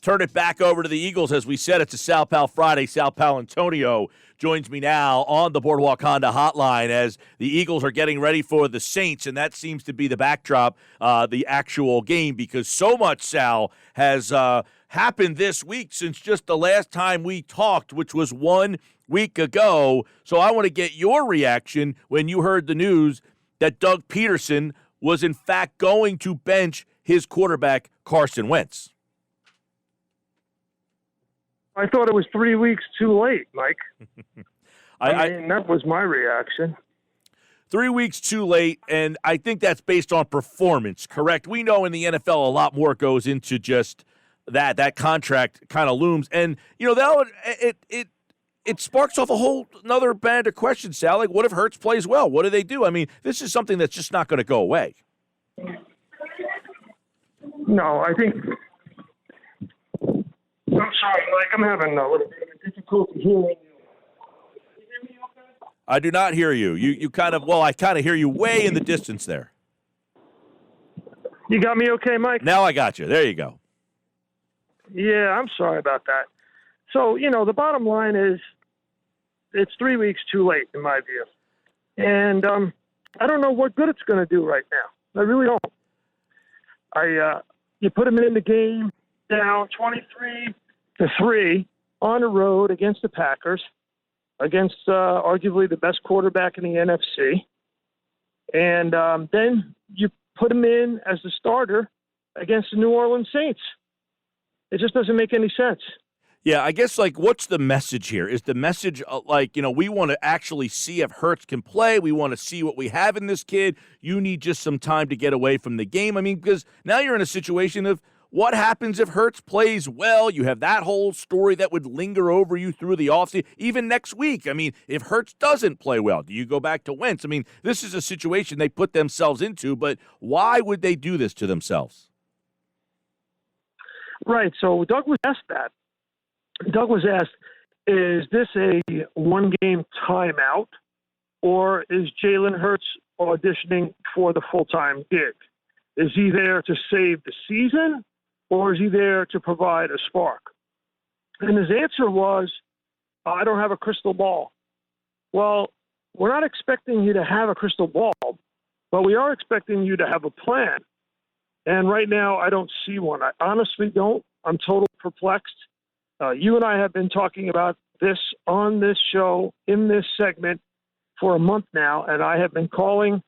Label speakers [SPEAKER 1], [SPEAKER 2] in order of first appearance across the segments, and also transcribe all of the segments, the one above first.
[SPEAKER 1] turn it back over to the Eagles. As we said, it's a Sal Pal Friday. Sal Paolantonio joins me now on the Boardwalk Honda hotline as the Eagles are getting ready for the Saints, and that seems to be the backdrop, the actual game, because so much, Sal, has happened this week since just the last time we talked, which was 1 week ago. So I want to get your reaction when you heard the news that Doug Pederson was in fact going to bench his quarterback, Carson Wentz.
[SPEAKER 2] I thought it was 3 weeks too late, Mike. I mean, that was my reaction.
[SPEAKER 1] 3 weeks too late, and I think that's based on performance, correct? We know in the NFL a lot more goes into just that. That contract kind of looms. And, you know, it sparks off a whole another band of questions, Sal. Like, what if Hurts plays well? What do they do? I mean, this is something that's just not going to go away.
[SPEAKER 2] No, I think – I'm sorry, Mike. I'm having a little bit of difficulty hearing you. Can you hear me okay?
[SPEAKER 1] I do not hear you. You kind of – well, I kind of hear you way in the distance there.
[SPEAKER 2] You got me okay, Mike?
[SPEAKER 1] Now I got you. There you go.
[SPEAKER 2] Yeah, I'm sorry about that. So, you know, the bottom line is it's 3 weeks too late, in my view. And I don't know what good it's going to do right now. I really don't. You put him in the game down 23-3 on the road against the Packers, against arguably the best quarterback in the NFC. And then you put him in as the starter against the New Orleans Saints. It just doesn't make any sense.
[SPEAKER 1] Yeah, I guess, like, what's the message here? Is the message, like, you know, we want to actually see if Hurts can play. We want to see what we have in this kid. You need just some time to get away from the game. I mean, because now you're in a situation of what happens if Hurts plays well? You have that whole story that would linger over you through the offseason, even next week. I mean, if Hurts doesn't play well, do you go back to Wentz? I mean, this is a situation they put themselves into, but why would they do this to themselves?
[SPEAKER 2] Right, so Doug was asked that. Doug was asked, is this a one-game timeout, or is Jalen Hurts auditioning for the full-time gig? Is he there to save the season, or is he there to provide a spark? And his answer was, I don't have a crystal ball. Well, we're not expecting you to have a crystal ball, but we are expecting you to have a plan. And right now, I don't see one. I honestly don't. I'm totally perplexed. You and I have been talking about this on this show, in this segment, for a month now, and I have been calling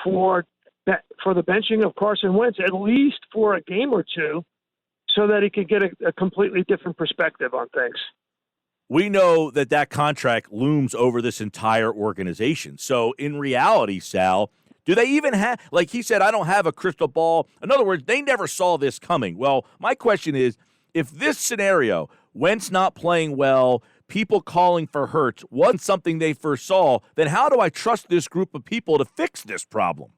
[SPEAKER 2] for the benching of Carson Wentz, at least for a game or two, so that he could get a completely different perspective on things.
[SPEAKER 1] We know that contract looms over this entire organization. So in reality, Sal, do they even have, like he said, I don't have a crystal ball. In other words, they never saw this coming. Well, my question is, if this scenario, Wentz not playing well, people calling for Hurts, wasn't something they first saw, then how do I trust this group of people to fix this problem?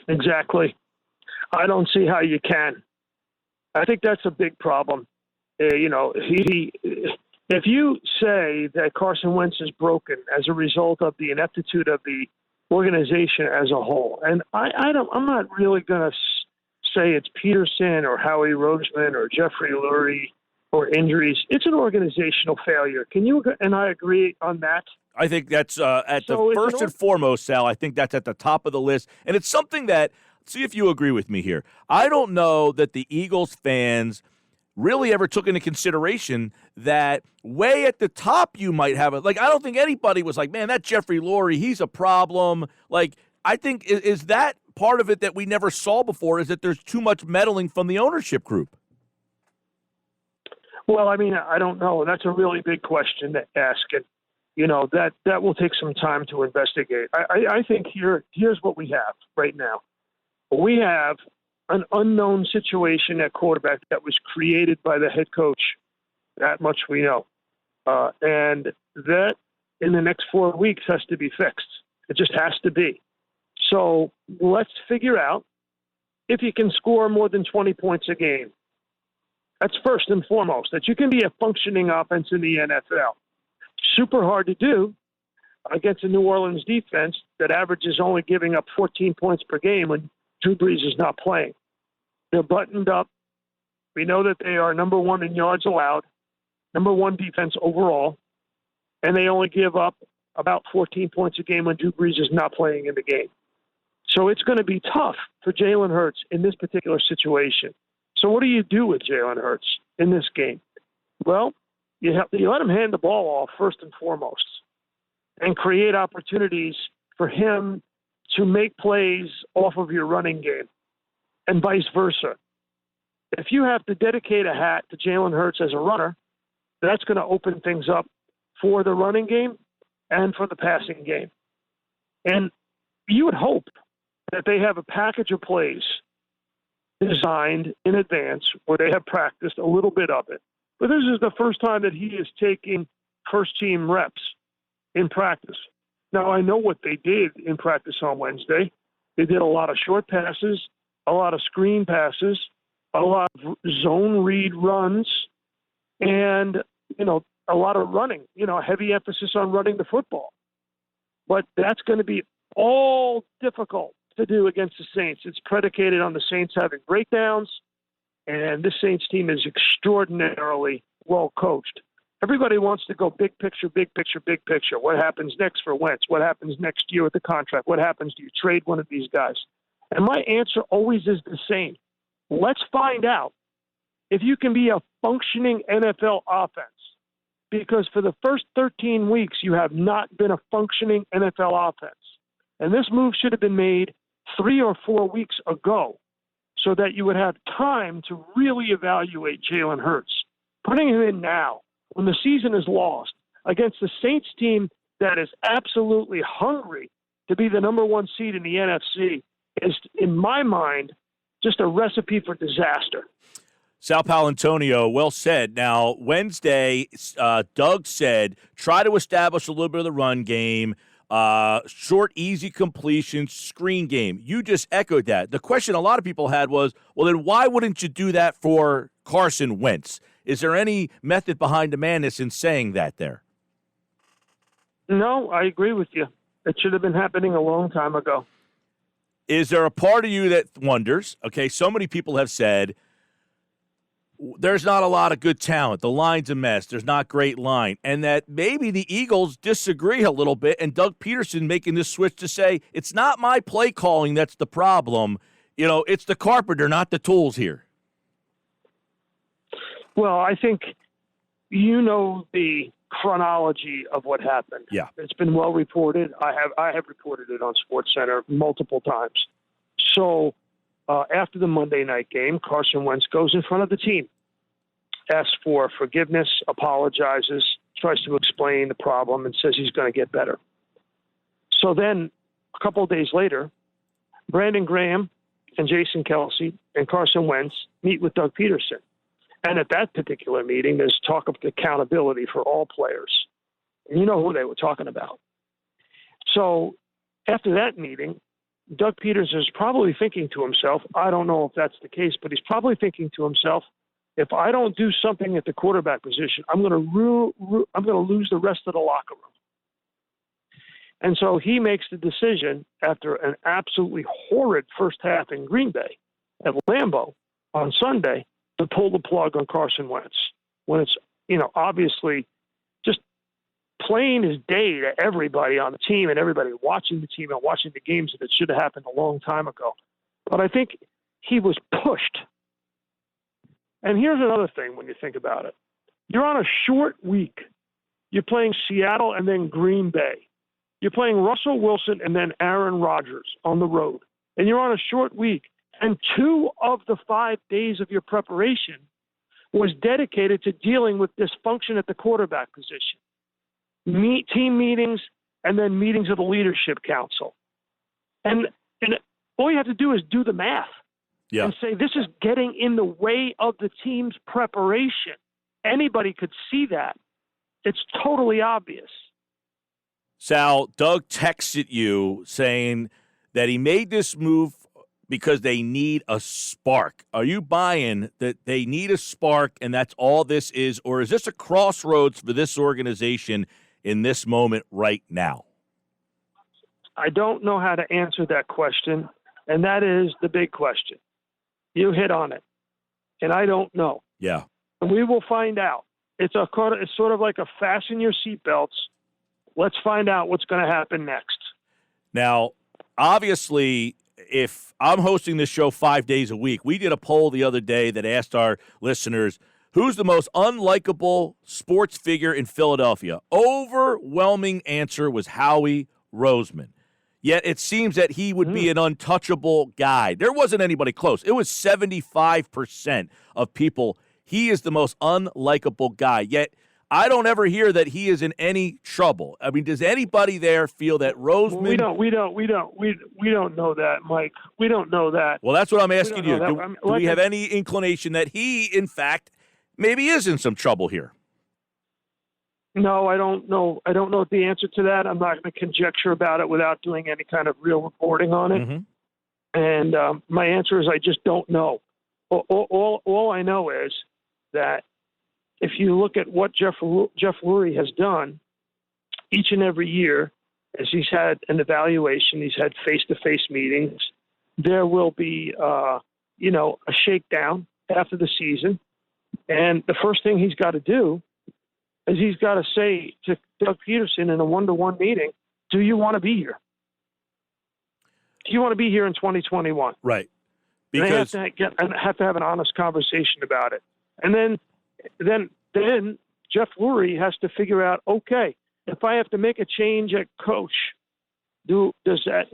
[SPEAKER 2] Exactly. I don't see how you can. I think that's a big problem. You know, if you say that Carson Wentz is broken as a result of the ineptitude of the organization as a whole, and I'm not really going to say it's Pederson or Howie Roseman or Jeffrey Lurie or injuries. It's an organizational failure. Can you and I agree on that?
[SPEAKER 1] I think that's the first and foremost, Sal. I think that's at the top of the list. And it's something that, see if you agree with me here. I don't know that the Eagles fans really ever took into consideration that way at the top you might have it. Like, I don't think anybody was like, man, that Jeffrey Lurie, he's a problem. Like, I think is that part of it that we never saw before, is that there's too much meddling from the ownership group?
[SPEAKER 2] Well, I mean, I don't know. That's a really big question to ask. And, you know, that will take some time to investigate. I think here's what we have right now. We have an unknown situation at quarterback that was created by the head coach. That much we know. And that in the next 4 weeks has to be fixed. It just has to be. So let's figure out if you can score more than 20 points a game. That's first and foremost, that you can be a functioning offense in the NFL. Super hard to do against a New Orleans defense that averages only giving up 14 points per game when Drew Brees is not playing. They're buttoned up. We know that they are number one in yards allowed, number one defense overall, and they only give up about 14 points a game when Drew Brees is not playing in the game. So it's going to be tough for Jalen Hurts in this particular situation. So what do you do with Jalen Hurts in this game? Well, you let him hand the ball off first and foremost and create opportunities for him to make plays off of your running game and vice versa. If you have to dedicate a hat to Jalen Hurts as a runner, that's going to open things up for the running game and for the passing game. And you would hope that they have a package of plays designed in advance where they have practiced a little bit of it. But this is the first time that he is taking first-team reps in practice. Now, I know what they did in practice on Wednesday. They did a lot of short passes, a lot of screen passes, a lot of zone read runs, and, a lot of running, heavy emphasis on running the football. But that's going to be all difficult to do against the Saints. It's predicated on the Saints having breakdowns, and this Saints team is extraordinarily well coached. Everybody wants to go big picture, big picture, big picture. What happens next for Wentz? What happens next year with the contract? What happens? Do you trade one of these guys? And my answer always is the same. Let's find out if you can be a functioning NFL offense. Because for the first 13 weeks, you have not been a functioning NFL offense. And this move should have been made 3 or 4 weeks ago so that you would have time to really evaluate Jalen Hurts. Putting him in now, when the season is lost, against the Saints team that is absolutely hungry to be the number one seed in the NFC, is, in my mind, just a recipe for disaster.
[SPEAKER 1] Sal Paolantonio, well said. Now, Wednesday, Doug said, try to establish a little bit of the run game, short, easy completions, screen game. You just echoed that. The question a lot of people had was, well, then why wouldn't you do that for Carson Wentz? Is there any method behind the madness in saying that there?
[SPEAKER 2] No, I agree with you. It should have been happening a long time ago.
[SPEAKER 1] Is there a part of you that wonders, okay, so many people have said, there's not a lot of good talent. The line's a mess. There's not great line. And that maybe the Eagles disagree a little bit, and Doug Pederson making this switch to say, it's not my play calling that's the problem. It's the carpenter, not the tools here.
[SPEAKER 2] Well, I think the chronology of what happened.
[SPEAKER 1] Yeah.
[SPEAKER 2] It's been well reported. I have reported it on SportsCenter multiple times. So after the Monday night game, Carson Wentz goes in front of the team, asks for forgiveness, apologizes, tries to explain the problem, and says he's going to get better. So then a couple of days later, Brandon Graham and Jason Kelsey and Carson Wentz meet with Doug Pederson. And at that particular meeting, there's talk of accountability for all players. And you know who they were talking about. So after that meeting, Doug Pederson is probably thinking to himself, I don't know if that's the case, but he's probably thinking to himself, if I don't do something at the quarterback position, I'm going to lose the rest of the locker room. And so he makes the decision after an absolutely horrid first half in Green Bay at Lambeau on Sunday to pull the plug on Carson Wentz when it's, obviously just plain as day to everybody on the team and everybody watching the team and watching the games that it should have happened a long time ago. But I think he was pushed. And here's another thing when you think about it. You're on a short week. You're playing Seattle and then Green Bay. You're playing Russell Wilson and then Aaron Rodgers on the road. And you're on a short week. And 2 of the 5 days of your preparation was dedicated to dealing with dysfunction at the quarterback position. Team meetings and then meetings of the leadership council. And all you have to do is do the math and say this is getting in the way of the team's preparation. Anybody could see that. It's totally obvious.
[SPEAKER 1] Sal, Doug texted you saying that he made this move because they need a spark. Are you buying that they need a spark and that's all this is? Or is this a crossroads for this organization in this moment right now?
[SPEAKER 2] I don't know how to answer that question, and that is the big question. You hit on it. and I don't know.
[SPEAKER 1] Yeah.
[SPEAKER 2] And we will find out. It's sort of like a fasten your seatbelts. Let's find out what's going to happen next.
[SPEAKER 1] Now, obviously, if I'm hosting this show 5 days a week, we did a poll the other day that asked our listeners, who's the most unlikable sports figure in Philadelphia? Overwhelming answer was Howie Roseman. Yet it seems that he would be an untouchable guy. There wasn't anybody close. It was 75% of people. He is the most unlikable guy. Yet I don't ever hear that he is in any trouble. I mean, does anybody there feel that Roseman?
[SPEAKER 2] We don't know that, Mike. We don't know that.
[SPEAKER 1] Well, that's what I'm asking you.
[SPEAKER 2] Do
[SPEAKER 1] we have any inclination that he, in fact, maybe is in some trouble here?
[SPEAKER 2] No, I don't know. I don't know the answer to that. I'm not going to conjecture about it without doing any kind of real reporting on it.
[SPEAKER 1] Mm-hmm.
[SPEAKER 2] And my answer is I just don't know. All I know is that if you look at what Jeff Lurie has done each and every year, as he's had an evaluation, he's had face-to-face meetings, there will be, a shakedown after the season. And the first thing he's got to do is he's got to say to Doug Pederson in a one-to-one meeting, do you want to be here? Do you want to be here in 2021?
[SPEAKER 1] Right.
[SPEAKER 2] Because they have to have an honest conversation about it. And then Jeff Lurie has to figure out, okay, if I have to make a change at coach, does that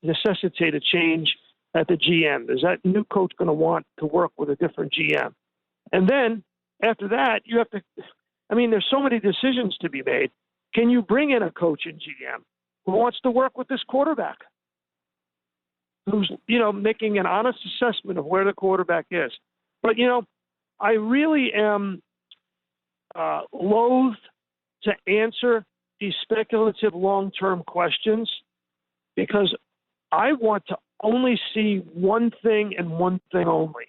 [SPEAKER 2] necessitate a change at the GM? Is that new coach going to want to work with a different GM? And then after that, you have to – I mean, there's so many decisions to be made. Can you bring in a coach and GM who wants to work with this quarterback, who's, making an honest assessment of where the quarterback is? But, I really am loath to answer these speculative long-term questions because I want to only see one thing and one thing only,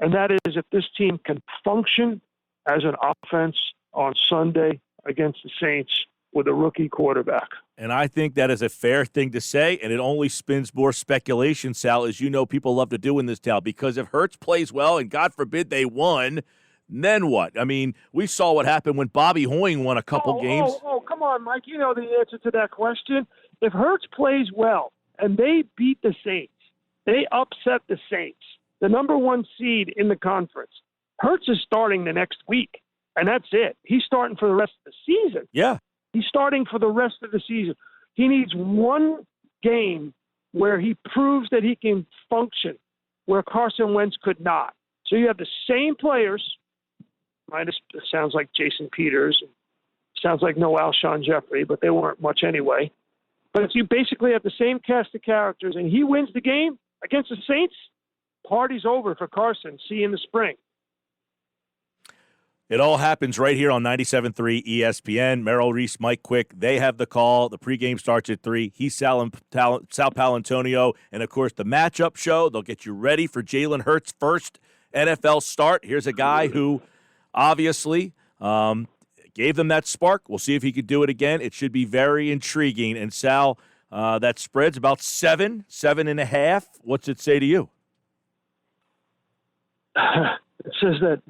[SPEAKER 2] and that is if this team can function as an offense on Sunday against the Saints with a rookie quarterback.
[SPEAKER 1] And I think that is a fair thing to say, and it only spins more speculation, Sal, as you know people love to do in this town, because if Hurts plays well, and God forbid they won, then what? I mean, we saw what happened when Bobby Hoying won a couple games.
[SPEAKER 2] Oh, come on, Mike. You know the answer to that question. If Hurts plays well and they beat the Saints, they upset the Saints, the number one seed in the conference, Hurts is starting the next week, and that's it. He's starting for the rest of the season.
[SPEAKER 1] Yeah.
[SPEAKER 2] He's starting for the rest of the season. He needs one game where he proves that he can function, where Carson Wentz could not. So you have the same players, minus it sounds like Jason Peters, sounds like no Alshon Jeffrey, but they weren't much anyway. But if you basically have the same cast of characters and he wins the game against the Saints, party's over for Carson. See you in the spring.
[SPEAKER 1] It all happens right here on 97.3 ESPN. Merrill Reese, Mike Quick, they have the call. The pregame starts at 3. He's Sal Paolantonio. And, of course, the matchup show. They'll get you ready for Jalen Hurts' first NFL start. Here's a guy who obviously gave them that spark. We'll see if he could do it again. It should be very intriguing. And, Sal, that spread's about 7.5. What's it say to you?
[SPEAKER 2] It says that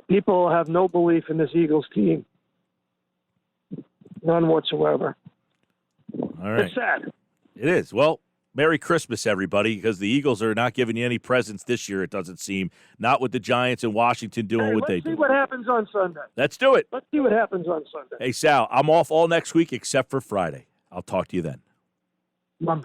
[SPEAKER 2] people have no belief in this Eagles team. None whatsoever.
[SPEAKER 1] All right.
[SPEAKER 2] It's sad.
[SPEAKER 1] It is. Well, Merry Christmas, everybody, because the Eagles are not giving you any presents this year, it doesn't seem. Not with the Giants and Washington doing what they do.
[SPEAKER 2] Let's see what happens on Sunday.
[SPEAKER 1] Let's do it.
[SPEAKER 2] Let's see what happens on Sunday.
[SPEAKER 1] Hey, Sal, I'm off all next week except for Friday. I'll talk to you then.
[SPEAKER 2] My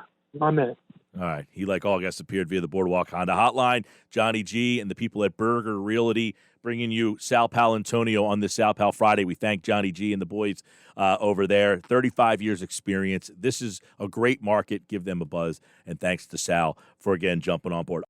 [SPEAKER 2] man.
[SPEAKER 1] All right. He, like all guests, appeared via the Boardwalk Honda hotline. Johnny G and the people at Berger Realty bringing you Sal Paolantonio on this Sal Pal Friday. We thank Johnny G and the boys over there. 35 years experience. This is a great market. Give them a buzz. And thanks to Sal for, again, jumping on board.